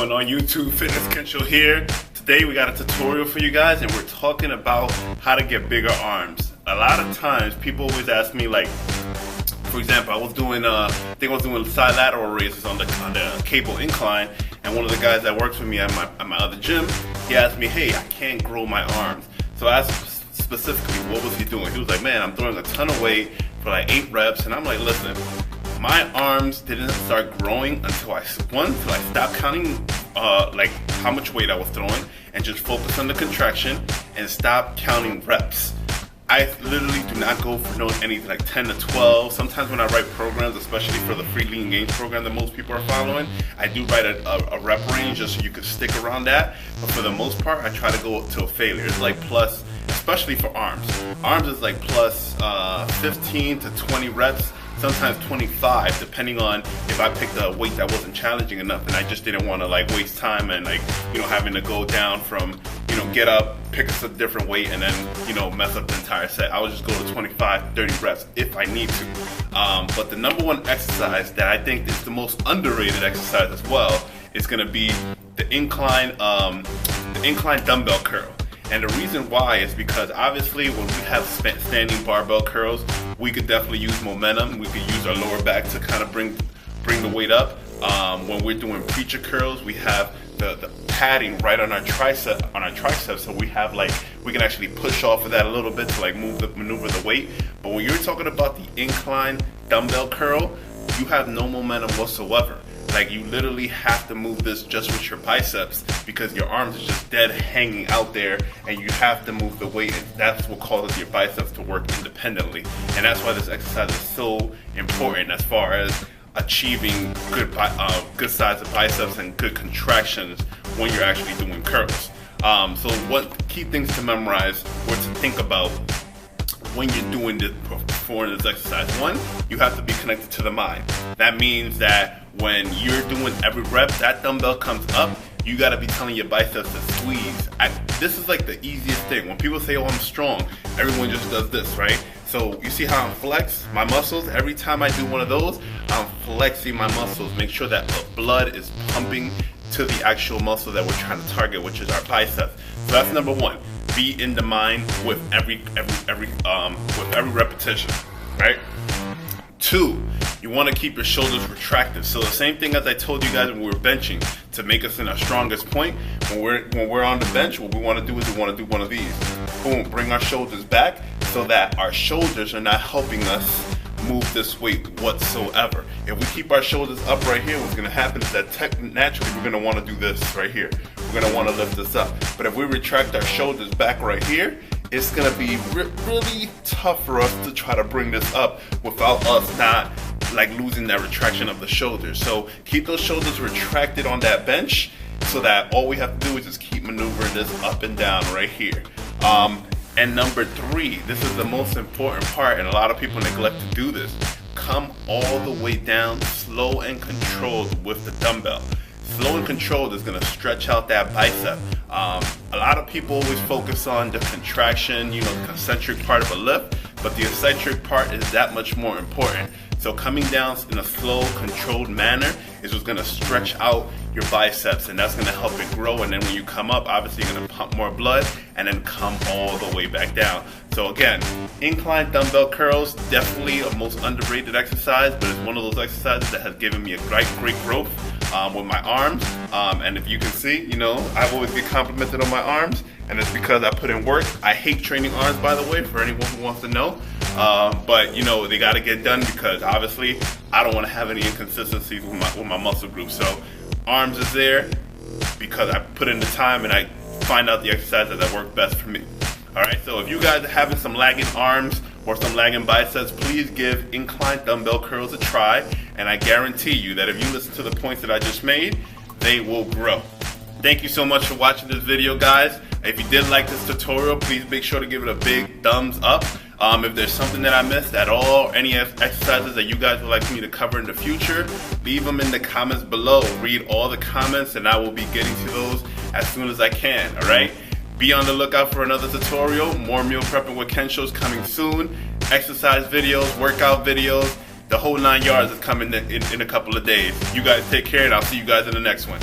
going on YouTube? FitnessKensho here. Today we got a tutorial for you guys and we're talking about how to get bigger arms. A lot of times people always ask me, like, for example, I was doing side lateral raises on the cable incline, and one of the guys that works with me at my other gym, he asked me, hey, I can't grow my arms. So I asked specifically, what was he doing? He was like, man, I'm throwing a ton of weight for like 8 reps, and I'm like, listen, my arms didn't start growing until I stopped counting like how much weight I was throwing and just focus on the contraction and stop counting reps. I literally do not go for anything like 10 to 12. Sometimes when I write programs, especially for the free lean gains program that most people are following, I do write a rep range just so you can stick around that. But for the most part, I try to go to a failure. It's like plus, especially for arms. Arms is like plus 15 to 20 reps. Sometimes 25, depending on if I picked a weight that wasn't challenging enough and I just didn't want to like waste time and having to go down from, get up, pick us a different weight and then, mess up the entire set. I would just go to 25, 30 reps if I need to. But the number one exercise that I think is the most underrated exercise as well is going to be the incline dumbbell curl. And the reason why is because obviously when we have standing barbell curls, we could definitely use momentum. We could use our lower back to kind of bring the weight up. When we're doing preacher curls, we have the padding right on our triceps, so we can actually push off of that a little bit to maneuver the weight. But when you're talking about the incline dumbbell curl, you have no momentum whatsoever. Like, you literally have to move this just with your biceps because your arms are just dead hanging out there, and you have to move the weight, and that's what causes your biceps to work independently. And that's why this exercise is so important as far as achieving good size of biceps and good contractions when you're actually doing curls. So what key things to memorize or to think about when you're doing this, performing this exercise? One, you have to be connected to the mind. That means that when you're doing every rep, that dumbbell comes up, you got to be telling your biceps to squeeze. This is like the easiest thing. When people say, oh, I'm strong, everyone just does this, right? So you see how I'm flex my muscles? Every time I do one of those, I'm flexing my muscles. Make sure that the blood is pumping to the actual muscle that we're trying to target, which is our biceps. So that's number one. Be in the mind with every repetition, right? 2, you want to keep your shoulders retracted. So the same thing as I told you guys when we were benching, to make us in our strongest point, when we're on the bench, what we want to do is we want to do one of these. Boom, bring our shoulders back so that our shoulders are not helping us move this weight whatsoever. If we keep our shoulders up right here, what's going to happen is that naturally we're going to want to do this right here. We're going to want to lift this up. But if we retract our shoulders back right here, it's going to be really tough for us to try to bring this up without us not losing that retraction of the shoulders. So keep those shoulders retracted on that bench so that all we have to do is just keep maneuvering this up and down right here. And number 3, this is the most important part, and a lot of people neglect to do this. Come all the way down, slow and controlled with the dumbbell. Slow and controlled is going to stretch out that bicep. A lot of people always focus on the contraction, the concentric part of a lift, but the eccentric part is that much more important. So coming down in a slow, controlled manner is what's going to stretch out your biceps, and that's going to help it grow. And then when you come up, obviously you're going to pump more blood and then come all the way back down. So again, incline dumbbell curls, definitely a most underrated exercise, but it's one of those exercises that has given me a great growth with my arms. And if you can see, I always get complimented on my arms, and it's because I put in work. I hate training arms, by the way, for anyone who wants to know. But they got to get done because obviously I don't want to have any inconsistencies with my muscle group. So arms is there because I put in the time and I find out the exercises that work best for me. Alright, so if you guys are having some lagging arms or some lagging biceps, please give incline dumbbell curls a try, and I guarantee you that if you listen to the points that I just made, they will grow. Thank you so much for watching this video, guys. If you did like this tutorial, please make sure to give it a big thumbs up. If there's something that I missed at all, any exercises that you guys would like me to cover in the future, leave them in the comments below. Read all the comments and I will be getting to those as soon as I can, alright? Be on the lookout for another tutorial. More meal prepping with Kensho is coming soon. Exercise videos, workout videos, the whole 9 yards is coming in a couple of days. You guys take care, and I'll see you guys in the next one.